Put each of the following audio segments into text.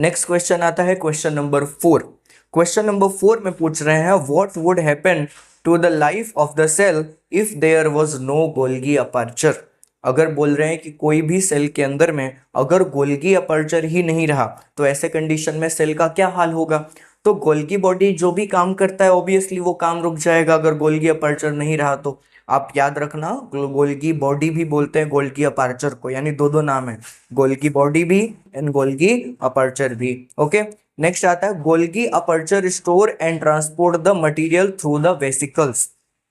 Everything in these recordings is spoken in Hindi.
नेक्स्ट क्वेश्चन आता है क्वेश्चन नंबर 4। क्वेश्चन नंबर 4 में पूछ रहे हैं what would happen to the life of the cell if there was no Golgi aperture. अगर बोल रहे हैं कि कोई भी सेल के अंदर में अगर गोल्गी अपर्चर ही नहीं रहा तो ऐसे कंडीशन में सेल का क्या हाल होगा। तो गोल्गी बॉडी जो भी काम करता है ऑब्वियसली वो काम रुक जाएगा अगर गोल्गी अपर्चर नहीं रहा तो। आप याद रखना गोल्गी बॉडी भी बोलते हैं गोल्गी अपर्चर को, यानी दो दो नाम है, गोल्गी बॉडी भी एंड गोल्गी अपर्चर भी। ओके, नेक्स्ट आता है Golgi aperture store and transport the material through the vesicles.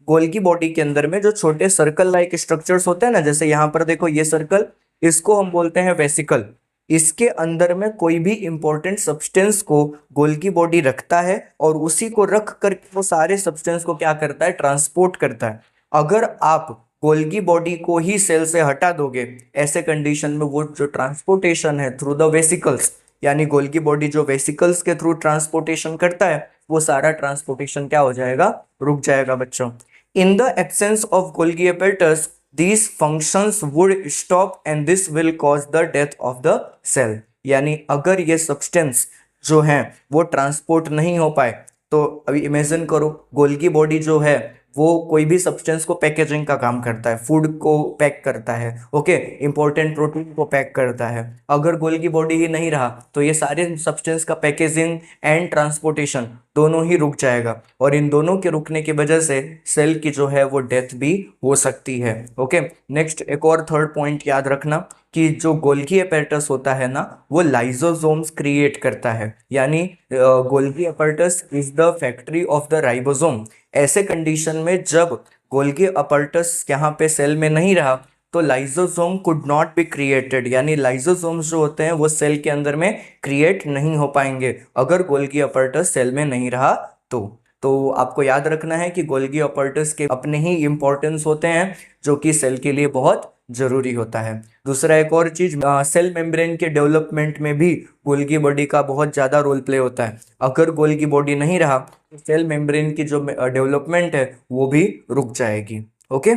Golgi body के अंदर में जो छोटे सर्कल लाइक स्ट्रक्चर्स होते हैं ना, जैसे यहाँ पर देखो ये सर्कल, इसको हम बोलते हैं वेसिकल। इसके अंदर में कोई भी इंपॉर्टेंट सब्सटेंस को गोल्गी बॉडी रखता है और उसी को रख कर वो सारे सब्सटेंस को क्या करता है, ट्रांसपोर्ट करता है। अगर आप गोल्गी बॉडी को ही सेल से हटा दोगे ऐसे कंडीशन में वो जो ट्रांसपोर्टेशन है थ्रू द वेसिकल्स, यानी गोल्गी बॉडी जो वेसिकल्स के थ्रू ट्रांसपोर्टेशन करता है वो सारा ट्रांसपोर्टेशन क्या हो जाएगा, रुक जाएगा बच्चों। In the absence of Golgi apparatus these functions would stop and this will cause the death of the cell। यानी अगर ये सब्सटेंस जो है वो ट्रांसपोर्ट नहीं हो पाए तो अभी इमेजिन करो गोल्गी बॉडी जो है वो कोई भी सब्सटेंस को पैकेजिंग का काम करता है, फूड को पैक करता है, ओके, इंपॉर्टेंट प्रोटीन को पैक करता है। अगर गोल्गी बॉडी ही नहीं रहा तो ये सारे सब्सटेंस का पैकेजिंग एंड ट्रांसपोर्टेशन दोनों ही रुक जाएगा और इन दोनों के रुकने की वजह से सेल की जो है वो डेथ भी हो सकती है। ओके, नेक्स्ट एक और थर्ड पॉइंट याद रखना कि जो गोल्गी अपैरेटस होता है ना वो लाइसोसोम्स क्रिएट करता है, यानी Golgi apparatus is the factory of the ribosome. ऐसे कंडीशन में जब गोल्गी अपैरेटस यहाँ पे सेल में नहीं रहा तो lysosome could not be created, यानी लाइसोसोम्स जो होते हैं वो सेल के अंदर में क्रिएट नहीं हो पाएंगे अगर गोल्गी अपैरेटस सेल में नहीं रहा तो आपको याद रखना है कि गोल्गी अपैरेटस के अपने ही इंपॉर्टेंस होते हैं जो कि सेल के लिए बहुत जरूरी होता है। दूसरा एक और चीज, सेल मेम्ब्रेन के डेवलपमेंट में भी गोल्गी बॉडी का बहुत ज़्यादा रोल प्ले होता है। अगर गोल्गी बॉडी नहीं रहा तो सेल मेम्ब्रेन की जो डेवलपमेंट है वो भी रुक जाएगी। ओके।